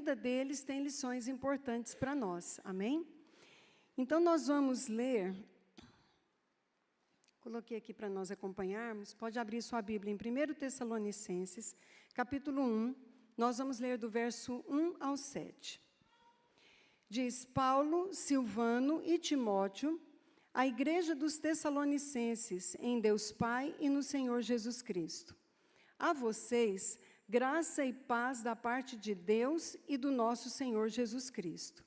vida deles tem lições importantes para nós, amém? Então, nós vamos ler, coloquei aqui para nós acompanharmos, pode abrir sua Bíblia em 1 Tessalonicenses, capítulo 1, nós vamos ler do verso 1 ao 7. Diz: Paulo, Silvano e Timóteo, a igreja dos Tessalonicenses, em Deus Pai e no Senhor Jesus Cristo. A vocês, graça e paz da parte de Deus e do nosso Senhor Jesus Cristo.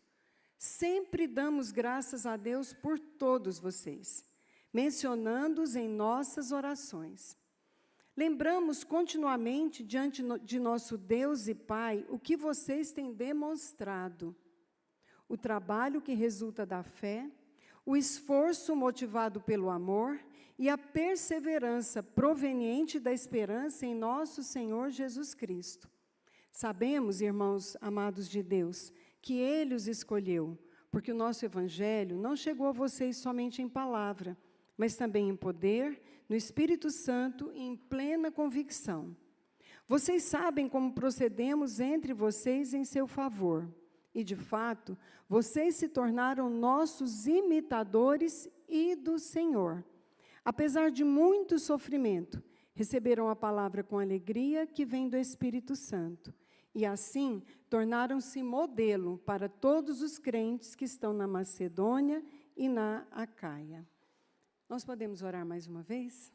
Sempre damos graças a Deus por todos vocês, mencionando-os em nossas orações. Lembramos continuamente diante de nosso Deus e Pai o que vocês têm demonstrado, o trabalho que resulta da fé, o esforço motivado pelo amor e a perseverança proveniente da esperança em nosso Senhor Jesus Cristo. Sabemos, irmãos amados de Deus, que Ele os escolheu, porque o nosso Evangelho não chegou a vocês somente em palavra, mas também em poder, no Espírito Santo e em plena convicção. Vocês sabem como procedemos entre vocês em seu favor. E, de fato, vocês se tornaram nossos imitadores e do Senhor. Apesar de muito sofrimento, receberam a palavra com alegria que vem do Espírito Santo. E, assim, tornaram-se modelo para todos os crentes que estão na Macedônia e na Acaia. Nós podemos orar mais uma vez?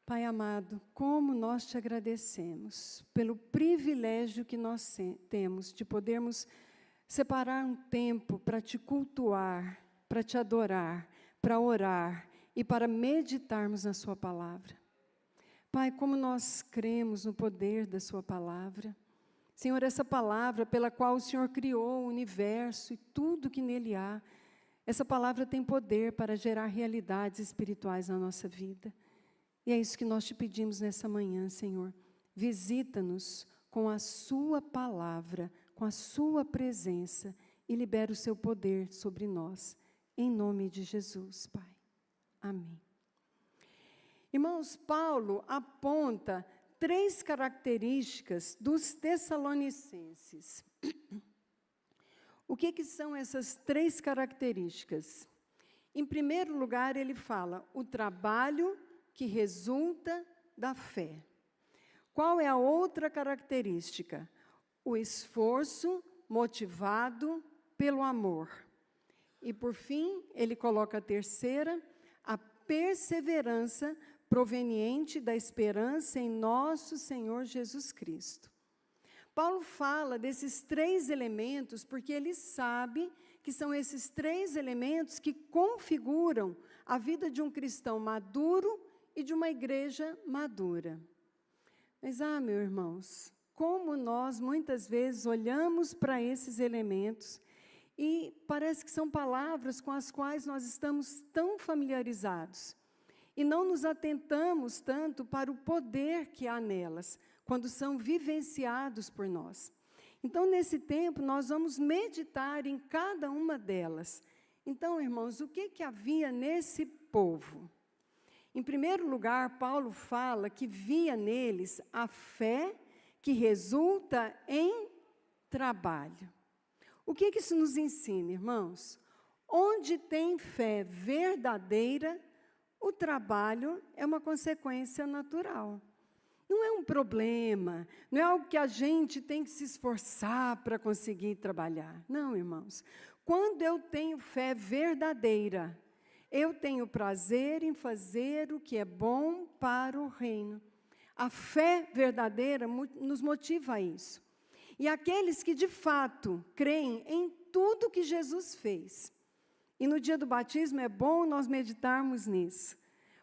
Pai amado, como nós te agradecemos pelo privilégio que nós temos de podermos separar um tempo para te cultuar, para te adorar, para orar e para meditarmos na sua palavra. Pai, como nós cremos no poder da sua palavra. Senhor, essa palavra pela qual o Senhor criou o universo e tudo que nele há, essa palavra tem poder para gerar realidades espirituais na nossa vida. E é isso que nós te pedimos nessa manhã, Senhor. Visita-nos com a sua palavra, com a sua presença e libera o seu poder sobre nós. Em nome de Jesus, Pai. Amém. Irmãos, Paulo aponta 3 características dos Tessalonicenses. O que são essas 3 características? Em primeiro lugar, ele fala o trabalho que resulta da fé. Qual é a outra característica? O esforço motivado pelo amor. E, por fim, ele coloca a terceira, a perseverança proveniente da esperança em nosso Senhor Jesus Cristo. Paulo fala desses 3 elementos porque ele sabe que são esses 3 elementos que configuram a vida de um cristão maduro e de uma igreja madura. Mas, meus irmãos, como nós muitas vezes olhamos para esses elementos e parece que são palavras com as quais nós estamos tão familiarizados e não nos atentamos tanto para o poder que há nelas, quando são vivenciados por nós. Então, nesse tempo, nós vamos meditar em cada uma delas. Então, irmãos, o que havia nesse povo? Em primeiro lugar, Paulo fala que via neles a fé que resulta em trabalho. O que isso nos ensina, irmãos? Onde tem fé verdadeira, o trabalho é uma consequência natural. Não é um problema, não é algo que a gente tem que se esforçar para conseguir trabalhar. Não, irmãos. Quando eu tenho fé verdadeira, eu tenho prazer em fazer o que é bom para o reino. A fé verdadeira nos motiva a isso. E aqueles que, de fato, creem em tudo que Jesus fez. E no dia do batismo é bom nós meditarmos nisso.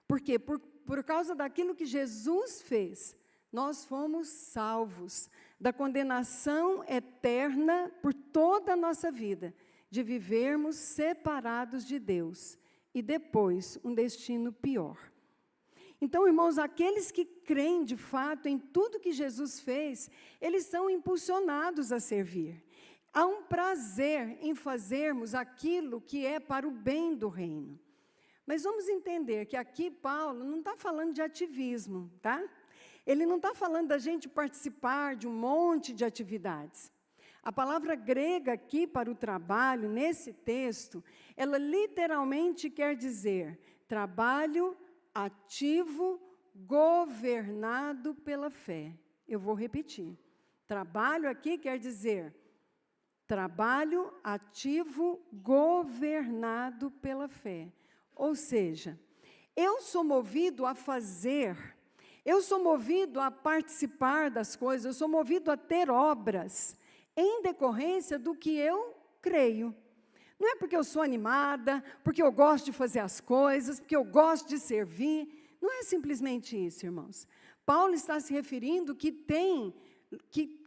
Por quê? Por causa daquilo que Jesus fez, nós fomos salvos da condenação eterna por toda a nossa vida, de vivermos separados de Deus. E depois, um destino pior. Então, irmãos, aqueles que creem de fato em tudo que Jesus fez, eles são impulsionados a servir. Há um prazer em fazermos aquilo que é para o bem do reino. Mas vamos entender que aqui Paulo não está falando de ativismo, tá? Ele não está falando da gente participar de um monte de atividades. A palavra grega aqui para o trabalho, nesse texto, ela literalmente quer dizer trabalho ativo, governado pela fé. Eu vou repetir. Trabalho aqui quer dizer trabalho ativo, governado pela fé. Ou seja, eu sou movido a fazer, eu sou movido a participar das coisas, eu sou movido a ter obras em decorrência do que eu creio. Não é porque eu sou animada, porque eu gosto de fazer as coisas, porque eu gosto de servir. Não é simplesmente isso, irmãos. Paulo está se referindo que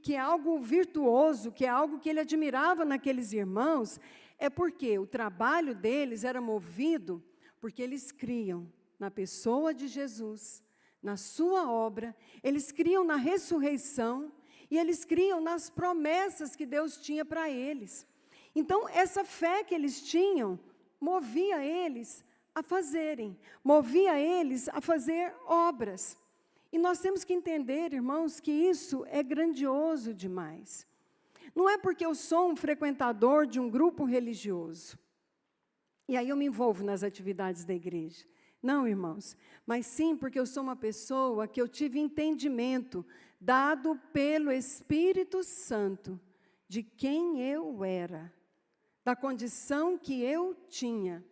é algo virtuoso, que é algo que ele admirava naqueles irmãos, é porque o trabalho deles era movido porque eles criam na pessoa de Jesus, na sua obra, eles criam na ressurreição e eles criam nas promessas que Deus tinha para eles. Então, essa fé que eles tinham movia eles a fazerem, movia eles a fazer obras. E nós temos que entender, irmãos, que isso é grandioso demais. Não é porque eu sou um frequentador de um grupo religioso, e aí eu me envolvo nas atividades da igreja. Não, irmãos, mas sim porque eu sou uma pessoa que eu tive entendimento, dado pelo Espírito Santo, de quem eu era, da condição que eu tinha.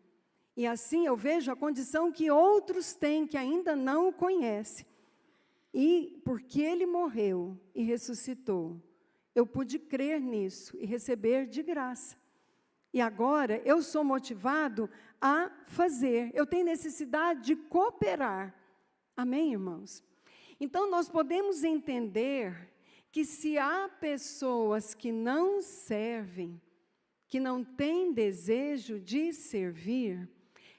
E assim eu vejo a condição que outros têm, que ainda não o conhecem. E porque Ele morreu e ressuscitou, eu pude crer nisso e receber de graça. E agora eu sou motivado a fazer, eu tenho necessidade de cooperar. Amém, irmãos? Então nós podemos entender que se há pessoas que não servem, que não têm desejo de servir,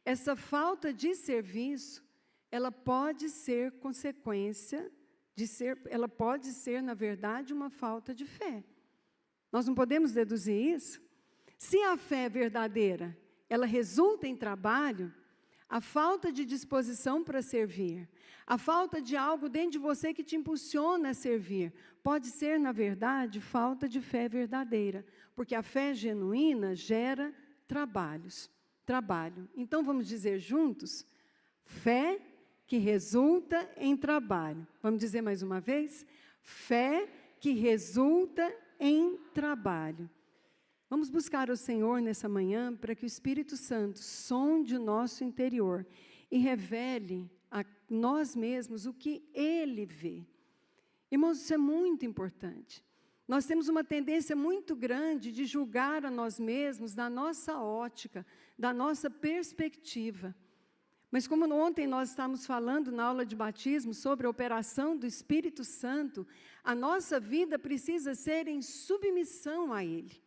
essa falta de serviço, ela pode ser consequência ela pode ser, na verdade, uma falta de fé. Nós não podemos deduzir isso? Se a fé é verdadeira, ela resulta em trabalho, a falta de disposição para servir, a falta de algo dentro de você que te impulsiona a servir, pode ser, na verdade, falta de fé verdadeira, porque a fé genuína gera trabalho. Então, vamos dizer juntos, fé que resulta em trabalho. Vamos dizer mais uma vez? Fé que resulta em trabalho. Vamos buscar o Senhor nessa manhã para que o Espírito Santo sonde o nosso interior e revele a nós mesmos o que Ele vê. Irmãos, isso é muito importante. Nós temos uma tendência muito grande de julgar a nós mesmos da nossa ótica, da nossa perspectiva. Mas como ontem nós estávamos falando na aula de batismo sobre a operação do Espírito Santo, a nossa vida precisa ser em submissão a Ele,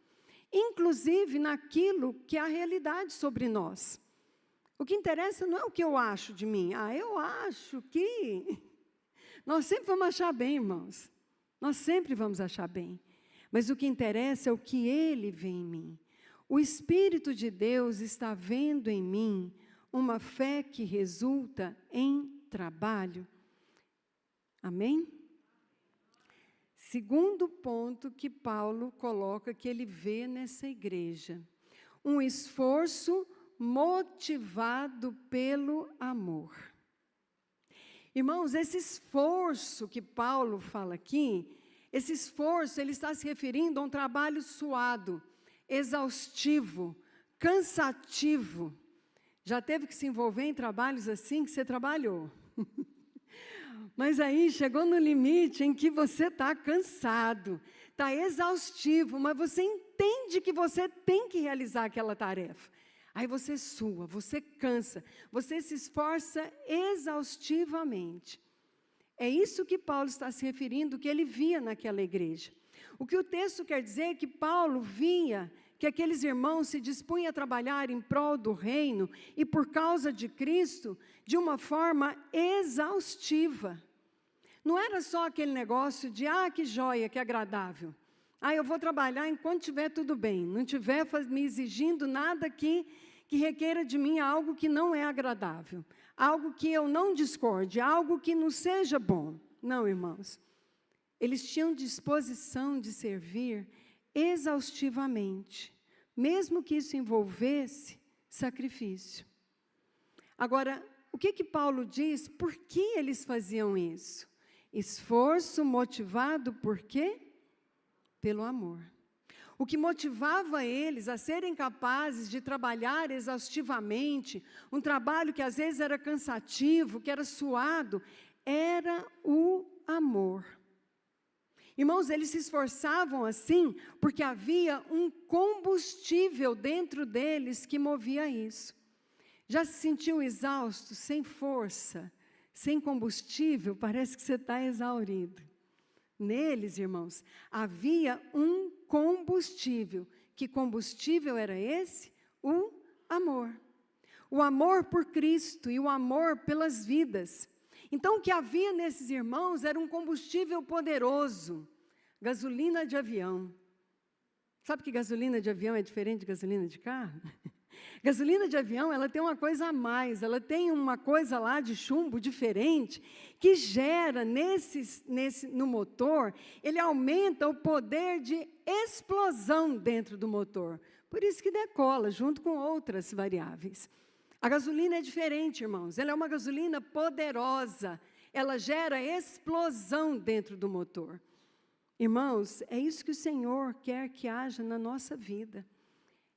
inclusive naquilo que é a realidade sobre nós. O que interessa não é o que eu acho de mim. Eu acho que... Nós sempre vamos achar bem, irmãos. Nós sempre vamos achar bem. Mas o que interessa é o que Ele vê em mim. O Espírito de Deus está vendo em mim uma fé que resulta em trabalho. Amém? Segundo ponto que Paulo coloca, que ele vê nessa igreja. Um esforço motivado pelo amor. Irmãos, esse esforço que Paulo fala aqui, esse esforço, ele está se referindo a um trabalho suado, exaustivo, cansativo. Já teve que se envolver em trabalhos assim que você trabalhou. Mas aí chegou no limite em que você está cansado, está exaustivo, mas você entende que você tem que realizar aquela tarefa. Aí você sua, você cansa, você se esforça exaustivamente. É isso que Paulo está se referindo, que ele via naquela igreja. O que o texto quer dizer é que Paulo via que aqueles irmãos se dispunham a trabalhar em prol do reino e por causa de Cristo, de uma forma exaustiva. Não era só aquele negócio de, que joia, que agradável. Eu vou trabalhar enquanto estiver tudo bem, não estiver me exigindo nada que requeira de mim algo que não é agradável, algo que eu não discorde, algo que não seja bom. Não, irmãos. Eles tinham disposição de servir exaustivamente, mesmo que isso envolvesse sacrifício. Agora, o que Paulo diz? Por que eles faziam isso? Esforço motivado por quê? Pelo amor. O que motivava eles a serem capazes de trabalhar exaustivamente, um trabalho que às vezes era cansativo, que era suado, era o amor. Irmãos, eles se esforçavam assim, porque havia um combustível dentro deles que movia isso. Já se sentiu exausto, sem força, sem combustível? Parece que você está exaurido. Neles, irmãos, havia um combustível. Que combustível era esse? O amor. O amor por Cristo e o amor pelas vidas. Então, o que havia nesses irmãos era um combustível poderoso. Gasolina de avião. Sabe que gasolina de avião é diferente de gasolina de carro? Gasolina de avião, ela tem uma coisa a mais, ela tem uma coisa lá de chumbo diferente, que gera no motor, ele aumenta o poder de explosão dentro do motor. Por isso que decola, junto com outras variáveis. A gasolina é diferente, irmãos, ela é uma gasolina poderosa, ela gera explosão dentro do motor. Irmãos, é isso que o Senhor quer que haja na nossa vida.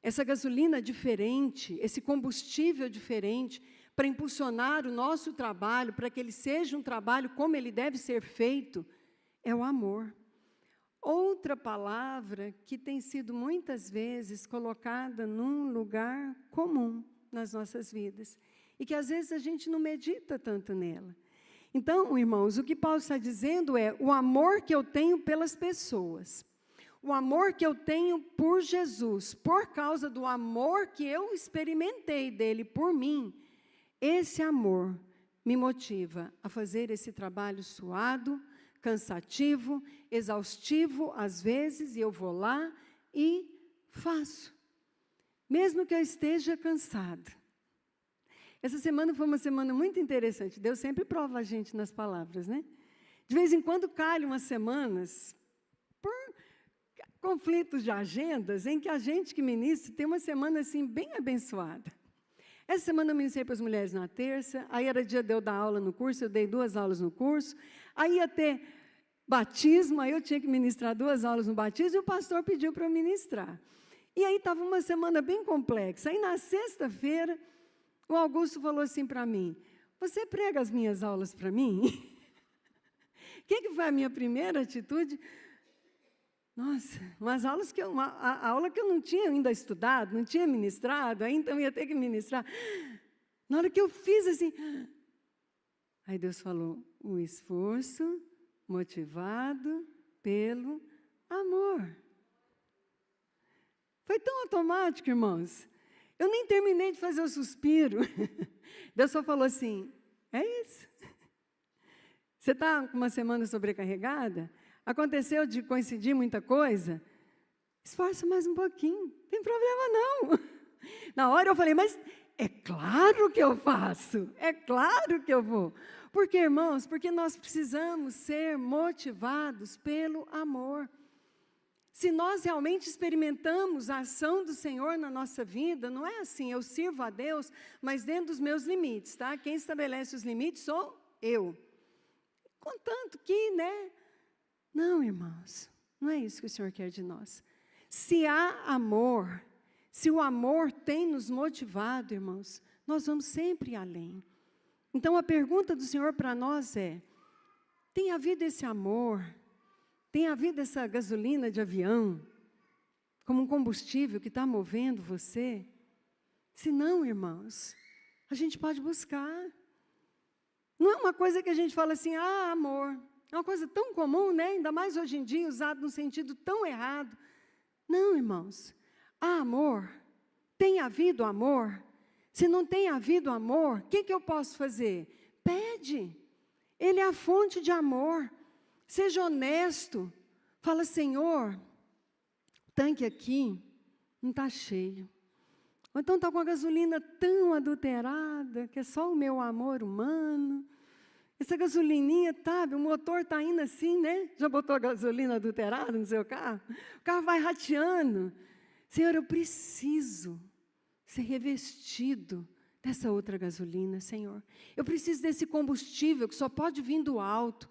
Essa gasolina diferente, esse combustível diferente, para impulsionar o nosso trabalho, para que ele seja um trabalho como ele deve ser feito, é o amor. Outra palavra que tem sido muitas vezes colocada num lugar comum nas nossas vidas, e que às vezes a gente não medita tanto nela. Então, irmãos, o que Paulo está dizendo é o amor que eu tenho pelas pessoas. O amor que eu tenho por Jesus, por causa do amor que eu experimentei dele por mim, esse amor me motiva a fazer esse trabalho suado, cansativo, exaustivo, às vezes, e eu vou lá e faço. Mesmo que eu esteja cansada. Essa semana foi uma semana muito interessante. Deus sempre prova a gente nas palavras, né? De vez em quando calham umas semanas, por conflitos de agendas, em que a gente que ministra tem uma semana assim bem abençoada. Essa semana eu ministrei para as mulheres na terça, aí era dia de eu dar aula no curso, eu dei 2 aulas no curso, aí ia ter batismo, aí eu tinha que ministrar 2 aulas no batismo, e o pastor pediu para eu ministrar. E aí estava uma semana bem complexa. Aí na sexta-feira, o Augusto falou assim para mim, você prega as minhas aulas para mim? O que foi a minha primeira atitude? Nossa, a aula que eu não tinha ainda estudado, não tinha ministrado, aí então ia ter que ministrar. Na hora que eu fiz assim, aí Deus falou, o esforço motivado pelo amor. Foi tão automático, irmãos. Eu nem terminei de fazer o suspiro. Deus só falou assim, é isso. Você está com uma semana sobrecarregada? Aconteceu de coincidir muita coisa? Esforça mais um pouquinho, não tem problema não. Na hora eu falei, mas é claro que eu faço, é claro que eu vou. Por quê, irmãos? Porque nós precisamos ser motivados pelo amor. Se nós realmente experimentamos a ação do Senhor na nossa vida, não é assim, eu sirvo a Deus, mas dentro dos meus limites, tá? Quem estabelece os limites sou eu. Contanto que, né? Não, irmãos, não é isso que o Senhor quer de nós. Se há amor, se o amor tem nos motivado, irmãos, nós vamos sempre além. Então, a pergunta do Senhor para nós é, tem havido esse amor? Tem havido essa gasolina de avião, como um combustível que está movendo você? Se não, irmãos, a gente pode buscar. Não é uma coisa que a gente fala assim, amor. É uma coisa tão comum, né? Ainda mais hoje em dia, usado num sentido tão errado. Não, irmãos. Há amor. Tem havido amor. Se não tem havido amor, o que eu posso fazer? Pede. Ele é a fonte de amor. Seja honesto. Fala, Senhor, o tanque aqui não está cheio. Ou então está com a gasolina tão adulterada, que é só o meu amor humano. Essa gasolininha, sabe, o motor está indo assim, né? Já botou a gasolina adulterada no seu carro? O carro vai rateando. Senhor, eu preciso ser revestido dessa outra gasolina, Senhor. Eu preciso desse combustível que só pode vir do alto.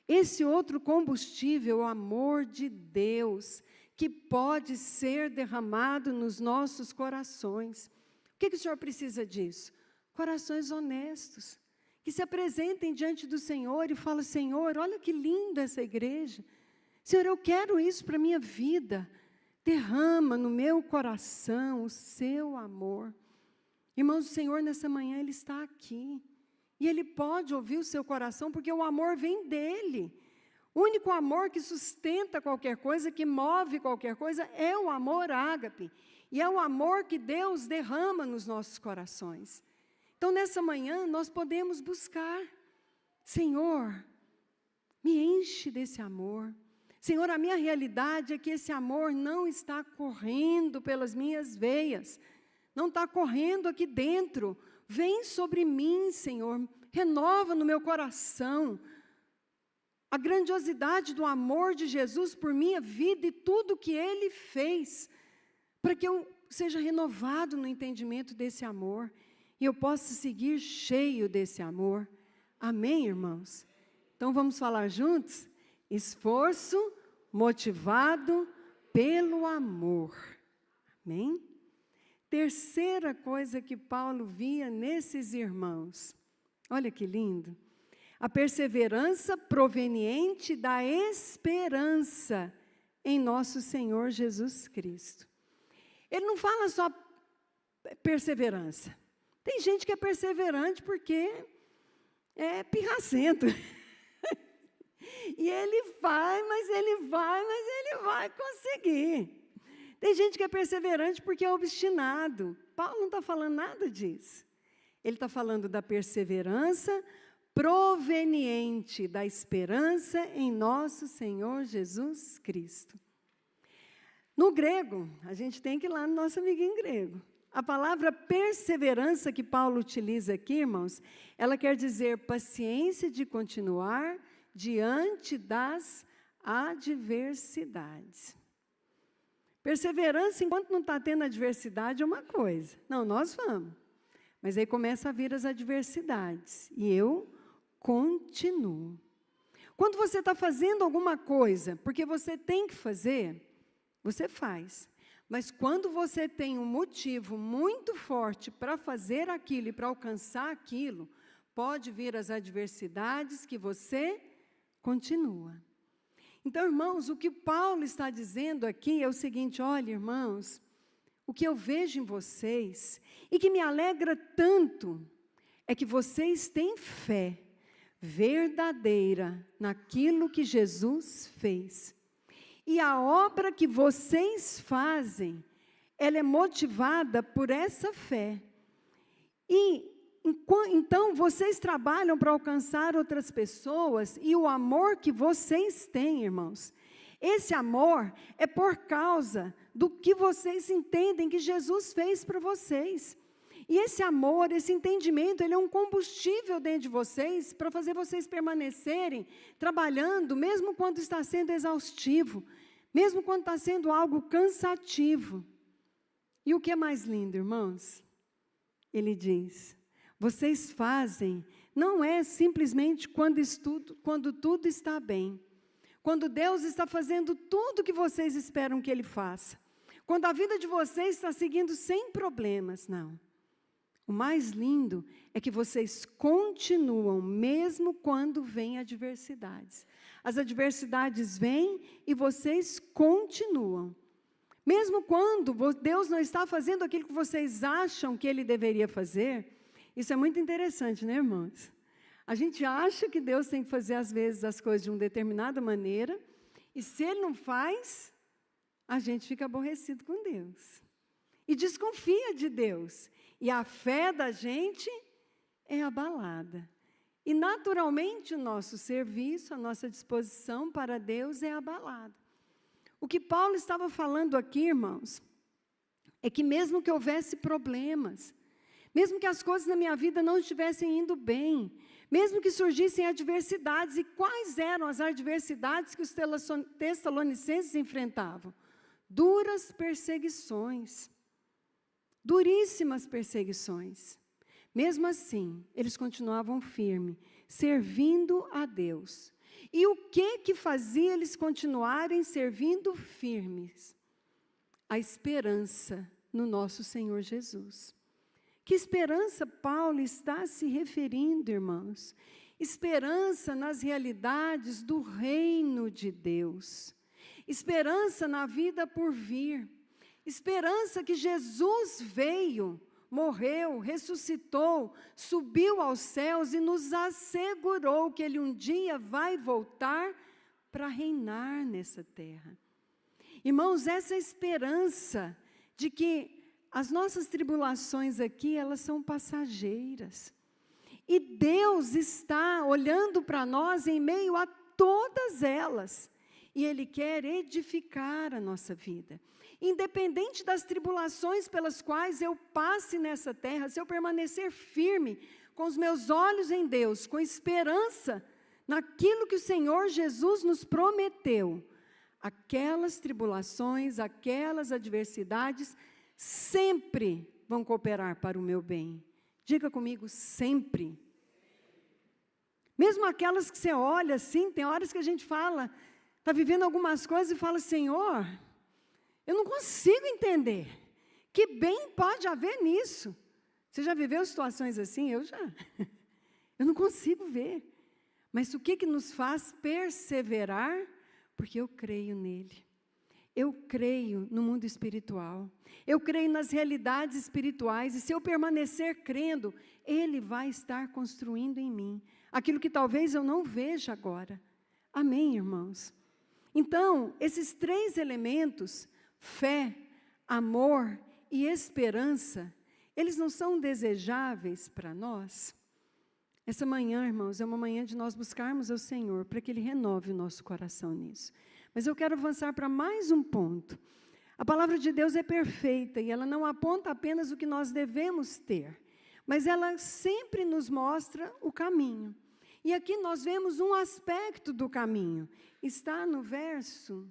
Esse outro combustível, o amor de Deus, que pode ser derramado nos nossos corações. O que o Senhor precisa disso? Corações honestos, que se apresentem diante do Senhor e falem, Senhor, olha que linda essa igreja. Senhor, eu quero isso para a minha vida. Derrama no meu coração o seu amor. Irmãos, o Senhor nessa manhã, Ele está aqui. E Ele pode ouvir o seu coração, porque o amor vem dEle. O único amor que sustenta qualquer coisa, que move qualquer coisa, é o amor ágape. E é o amor que Deus derrama nos nossos corações. Então, nessa manhã, nós podemos buscar. Senhor, me enche desse amor. Senhor, a minha realidade é que esse amor não está correndo pelas minhas veias. Não está correndo aqui dentro. Vem sobre mim, Senhor. Renova no meu coração a grandiosidade do amor de Jesus por minha vida e tudo que Ele fez, para que eu seja renovado no entendimento desse amor, e eu possa seguir cheio desse amor. Amém, irmãos? Então, vamos falar juntos? Esforço motivado pelo amor. Amém? Terceira coisa que Paulo via nesses irmãos. Olha que lindo. A perseverança proveniente da esperança em nosso Senhor Jesus Cristo. Ele não fala só perseverança. Tem gente que é perseverante porque é pirracento. E ele vai, mas ele vai conseguir. Tem gente que é perseverante porque é obstinado. Paulo não está falando nada disso. Ele está falando da perseverança proveniente da esperança em nosso Senhor Jesus Cristo. No grego, a gente tem que ir lá no nosso amiguinho grego. A palavra perseverança que Paulo utiliza aqui, irmãos, ela quer dizer paciência de continuar diante das adversidades. Perseverança enquanto não está tendo adversidade é uma coisa. Não, nós vamos. Mas aí começa a vir as adversidades. E eu continuo. Quando você está fazendo alguma coisa, porque você tem que fazer, você faz. Mas quando você tem um motivo muito forte para fazer aquilo e para alcançar aquilo, pode vir as adversidades que você continua. Então, irmãos, o que Paulo está dizendo aqui é o seguinte, olha, irmãos, o que eu vejo em vocês e que me alegra tanto é que vocês têm fé verdadeira naquilo que Jesus fez. E a obra que vocês fazem, ela é motivada por essa fé. E então vocês trabalham para alcançar outras pessoas e o amor que vocês têm, irmãos, esse amor é por causa do que vocês entendem que Jesus fez para vocês. E esse amor, esse entendimento, ele é um combustível dentro de vocês para fazer vocês permanecerem trabalhando, mesmo quando está sendo exaustivo, mesmo quando está sendo algo cansativo. E o que é mais lindo, irmãos? Ele diz, vocês fazem, não é simplesmente quando tudo está bem, quando Deus está fazendo tudo o que vocês esperam que Ele faça, quando a vida de vocês está seguindo sem problemas, não. O mais lindo é que vocês continuam, mesmo quando vêm adversidades. As adversidades vêm e vocês continuam. Mesmo quando Deus não está fazendo aquilo que vocês acham que Ele deveria fazer. Isso é muito interessante, né, irmãos? A gente acha que Deus tem que fazer, às vezes, as coisas de uma determinada maneira, e se Ele não faz, a gente fica aborrecido com Deus. E desconfia de Deus. E a fé da gente é abalada. E, naturalmente, o nosso serviço, a nossa disposição para Deus é abalada. O que Paulo estava falando aqui, irmãos, é que mesmo que houvesse problemas, mesmo que as coisas na minha vida não estivessem indo bem, Mesmo que surgissem adversidades. E quais eram as adversidades que os tessalonicenses enfrentavam? Duras perseguições. Duríssimas perseguições. Mesmo assim, eles continuavam firmes, servindo a Deus. E o que fazia eles continuarem servindo firmes? A esperança no nosso Senhor Jesus. Que esperança Paulo está se referindo, irmãos? Esperança nas realidades do reino de Deus. Esperança na vida por vir. Esperança que Jesus veio, morreu, ressuscitou, subiu aos céus e nos assegurou que Ele um dia vai voltar para reinar nessa terra. Irmãos, essa esperança de que as nossas tribulações aqui, elas são passageiras. E Deus está olhando para nós em meio a todas elas. E Ele quer edificar a nossa vida. Independente das tribulações pelas quais eu passe nessa terra, se eu permanecer firme, com os meus olhos em Deus, com esperança naquilo que o Senhor Jesus nos prometeu, aquelas tribulações, aquelas adversidades, sempre vão cooperar para o meu bem. Diga comigo, sempre. Mesmo aquelas que você olha assim, tem horas que a gente fala, está vivendo algumas coisas e fala, Senhor, eu não consigo entender. Que bem pode haver nisso? Você já viveu situações assim? Eu já. Eu não consigo ver. Mas o que nos faz perseverar? Porque eu creio nele. Eu creio no mundo espiritual. Eu creio nas realidades espirituais. E se eu permanecer crendo, Ele vai estar construindo em mim aquilo que talvez eu não veja agora. Amém, irmãos? Então, esses três elementos, fé, amor e esperança, eles não são desejáveis para nós? Essa manhã, irmãos, é uma manhã de nós buscarmos ao Senhor, para que Ele renove o nosso coração nisso. Mas eu quero avançar para mais um ponto. A palavra de Deus é perfeita, e ela não aponta apenas o que nós devemos ter, mas ela sempre nos mostra o caminho. E aqui nós vemos um aspecto do caminho. Está no verso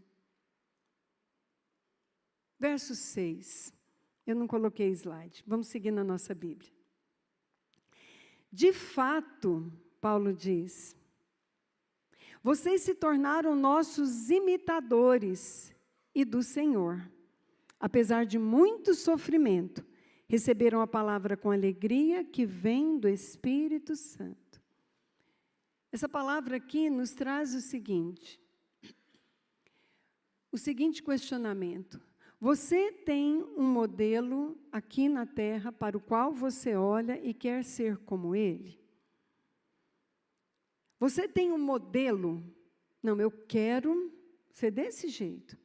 6. Eu não coloquei slide. Vamos seguir na nossa Bíblia. De fato, Paulo diz, vocês se tornaram nossos imitadores e do Senhor. Apesar de muito sofrimento, receberam a palavra com alegria que vem do Espírito Santo. Essa palavra aqui nos traz o seguinte questionamento. Você tem um modelo aqui na terra para o qual você olha e quer ser como ele? Você tem um modelo? Não, eu quero ser desse jeito.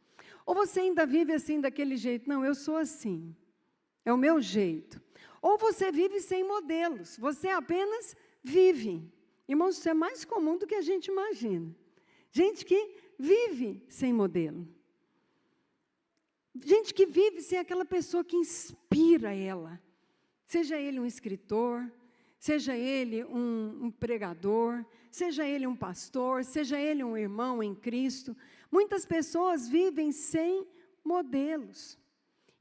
Ou você ainda vive assim, daquele jeito? Não, eu sou assim. É o meu jeito. Ou você vive sem modelos. Você apenas vive. Irmãos, isso é mais comum do que a gente imagina. Gente que vive sem modelo. Gente que vive sem aquela pessoa que inspira ela. Seja ele um escritor, seja ele um pregador, seja ele um pastor, seja ele um irmão em Cristo. Muitas pessoas vivem sem modelos.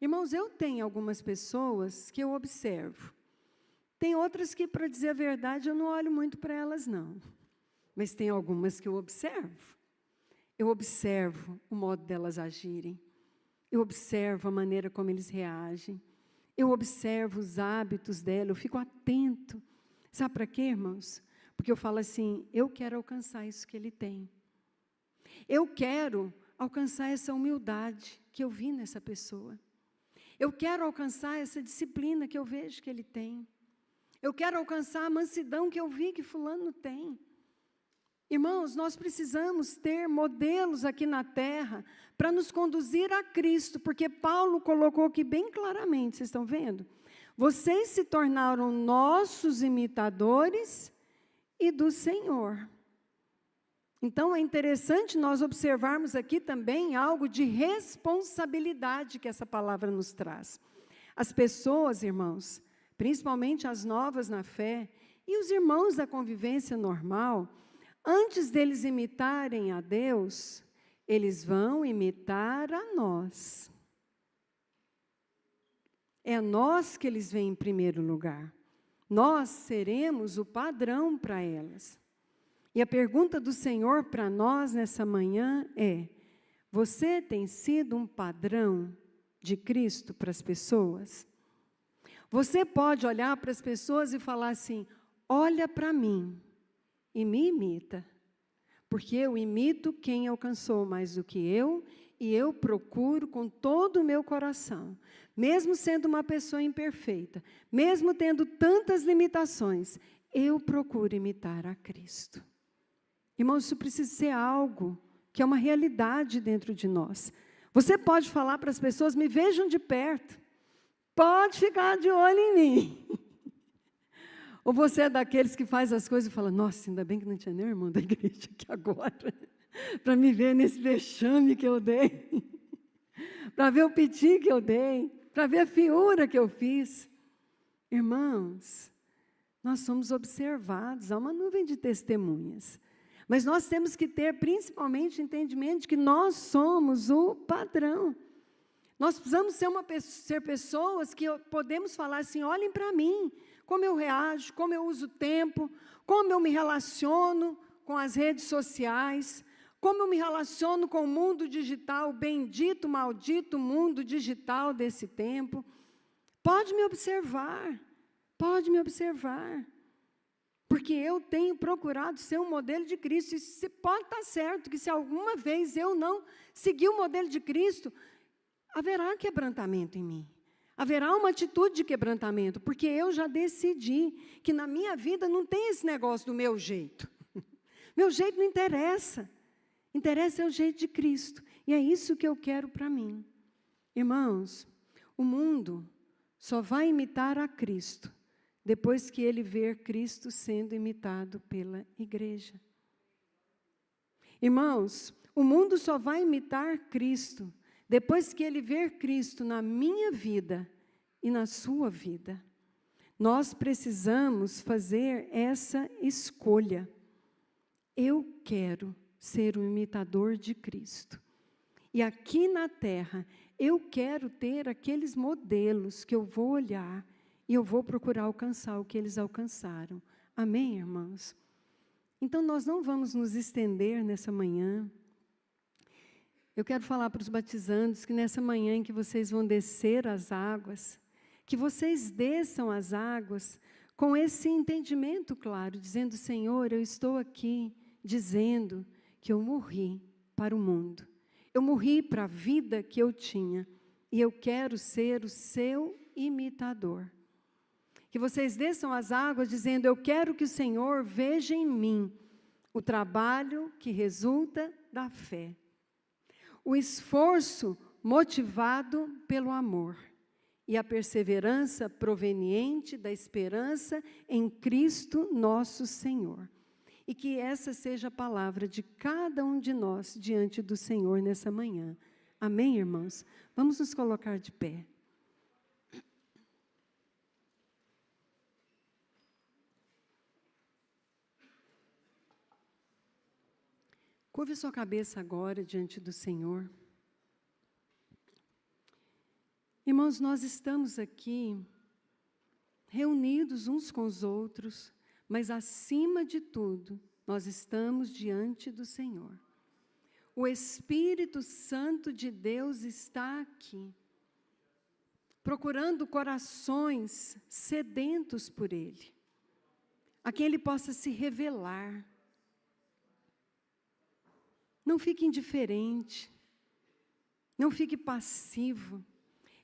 Irmãos, eu tenho algumas pessoas que eu observo. Tem outras que, para dizer a verdade, eu não olho muito para elas, não. Mas tem algumas que eu observo. Eu observo o modo delas agirem. Eu observo a maneira como eles reagem. Eu observo os hábitos dela, eu fico atento. Sabe para quê, irmãos? Porque eu falo assim, eu quero alcançar isso que ele tem. Eu quero alcançar essa humildade que eu vi nessa pessoa. Eu quero alcançar essa disciplina que eu vejo que ele tem. Eu quero alcançar a mansidão que eu vi que fulano tem. Irmãos, nós precisamos ter modelos aqui na terra para nos conduzir a Cristo, porque Paulo colocou aqui bem claramente, vocês estão vendo? Vocês se tornaram nossos imitadores e do Senhor. Então, é interessante nós observarmos aqui também algo de responsabilidade que essa palavra nos traz. As pessoas, irmãos, principalmente as novas na fé, E os irmãos da convivência normal, antes deles imitarem a Deus, eles vão imitar a nós. É a nós que eles veem em primeiro lugar. Nós seremos o padrão para elas. E a pergunta do Senhor para nós nessa manhã é: você tem sido um padrão de Cristo para as pessoas? Você pode olhar para as pessoas e falar assim: olha para mim e me imita, porque eu imito quem alcançou mais do que eu, e eu procuro com todo o meu coração, mesmo sendo uma pessoa imperfeita, mesmo tendo tantas limitações, eu procuro imitar a Cristo. Irmãos, isso precisa ser algo que é uma realidade dentro de nós. Você pode falar para as pessoas: me vejam de perto, pode ficar de olho em mim. Ou você é daqueles que faz as coisas e fala: nossa, ainda bem que não tinha nem irmão da igreja aqui agora, para me ver nesse vexame que eu dei, para ver o piti que eu dei, para ver a fiura que eu fiz. Irmãos, nós somos observados, há uma nuvem de testemunhas. Mas nós temos que ter, principalmente, entendimento de que nós somos o padrão. Nós precisamos ser pessoas que podemos falar assim: olhem para mim, como eu reajo, como eu uso o tempo, como eu me relaciono com as redes sociais, como eu me relaciono com o mundo digital, o bendito, maldito mundo digital desse tempo. Pode me observar, porque eu tenho procurado ser um modelo de Cristo. E se pode estar certo que se alguma vez eu não seguir o modelo de Cristo, haverá quebrantamento em mim. Haverá uma atitude de quebrantamento, porque eu já decidi que na minha vida não tem esse negócio do meu jeito. Meu jeito não interessa. Interessa é o jeito de Cristo. E é isso que eu quero para mim. Irmãos, o mundo só vai imitar a Cristo depois que ele ver Cristo sendo imitado pela igreja. Irmãos, o mundo só vai imitar Cristo depois que ele ver Cristo na minha vida e na sua vida. Nós precisamos fazer essa escolha. Eu quero ser um imitador de Cristo. E aqui na terra, eu quero ter aqueles modelos que eu vou olhar e eu vou procurar alcançar o que eles alcançaram. Amém, irmãos? Então, nós não vamos nos estender nessa manhã. Eu quero falar para os batizandos que nessa manhã em que vocês vão descer as águas, que vocês desçam as águas com esse entendimento claro, dizendo: Senhor, eu estou aqui dizendo que eu morri para o mundo. Eu morri para a vida que eu tinha e eu quero ser o seu imitador. Que vocês desçam as águas dizendo: eu quero que o Senhor veja em mim o trabalho que resulta da fé. O esforço motivado pelo amor e a perseverança proveniente da esperança em Cristo nosso Senhor. E que essa seja a palavra de cada um de nós diante do Senhor nessa manhã. Amém, irmãos? Vamos nos colocar de pé. Curve sua cabeça agora diante do Senhor. Irmãos, nós estamos aqui reunidos uns com os outros, mas acima de tudo, nós estamos diante do Senhor. O Espírito Santo de Deus está aqui, procurando corações sedentos por Ele, a quem Ele possa se revelar. Não fique indiferente, não fique passivo.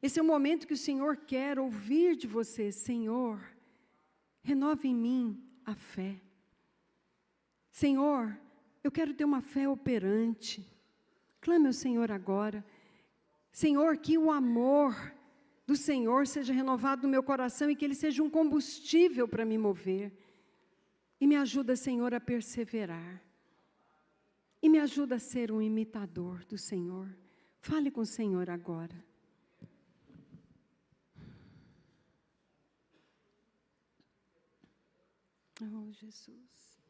Esse é o momento que o Senhor quer ouvir de você: Senhor, renova em mim a fé. Senhor, eu quero ter uma fé operante. Clame ao Senhor agora. Senhor, que o amor do Senhor seja renovado no meu coração e que ele seja um combustível para me mover. E me ajuda, Senhor, a perseverar. E me ajuda a ser um imitador do Senhor. Fale com o Senhor agora. Oh, Jesus.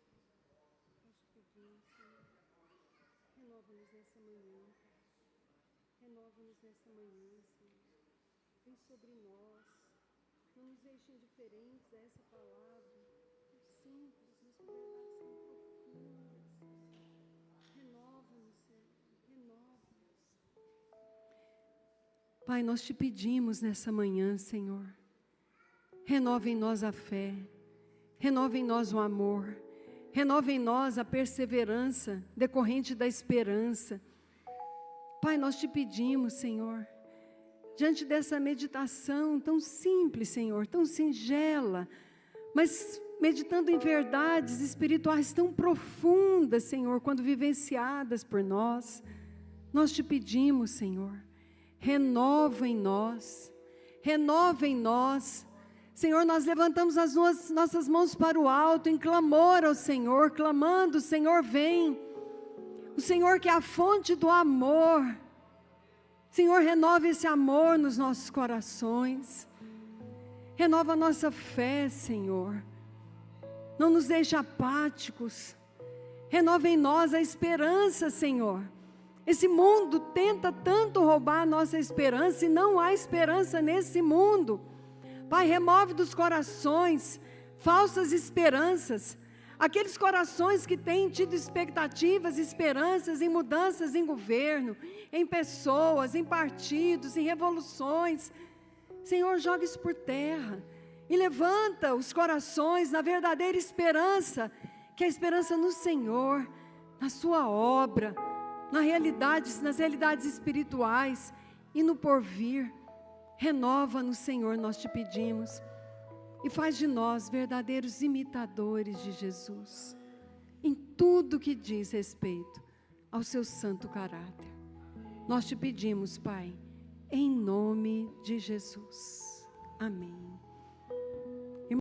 Renova-nos nessa manhã. Renova-nos nessa manhã, Senhor. Vem sobre nós. Não nos deixe indiferentes a essa palavra. Tão simples, mas com verdades tão profundas. Renova-nos, Senhor. Renova-nos. Pai, nós te pedimos nessa manhã, Senhor. Renova em nós a fé. Renova em nós o amor. Renova em nós a perseverança decorrente da esperança. Pai, nós te pedimos, Senhor, diante dessa meditação tão simples, Senhor, tão singela, mas meditando em verdades espirituais tão profundas, Senhor, quando vivenciadas por nós, nós te pedimos, Senhor, renova em nós, renova em nós. Senhor, nós levantamos as nossas mãos para o alto, em clamor ao Senhor, clamando, Senhor, vem. O Senhor que é a fonte do amor. Senhor, renova esse amor nos nossos corações. Renova a nossa fé, Senhor. Não nos deixe apáticos. Renova em nós a esperança, Senhor. Esse mundo tenta tanto roubar a nossa esperança e não há esperança nesse mundo. Pai, remove dos corações falsas esperanças, aqueles corações que têm tido expectativas, esperanças em mudanças em governo, em pessoas, em partidos, em revoluções. Senhor, joga isso por terra e levanta os corações na verdadeira esperança, que é a esperança no Senhor, na sua obra, nas realidades espirituais e no porvir. Renova-nos, Senhor, nós te pedimos, e faz de nós verdadeiros imitadores de Jesus, em tudo que diz respeito ao seu santo caráter. Nós te pedimos, Pai, em nome de Jesus. Amém.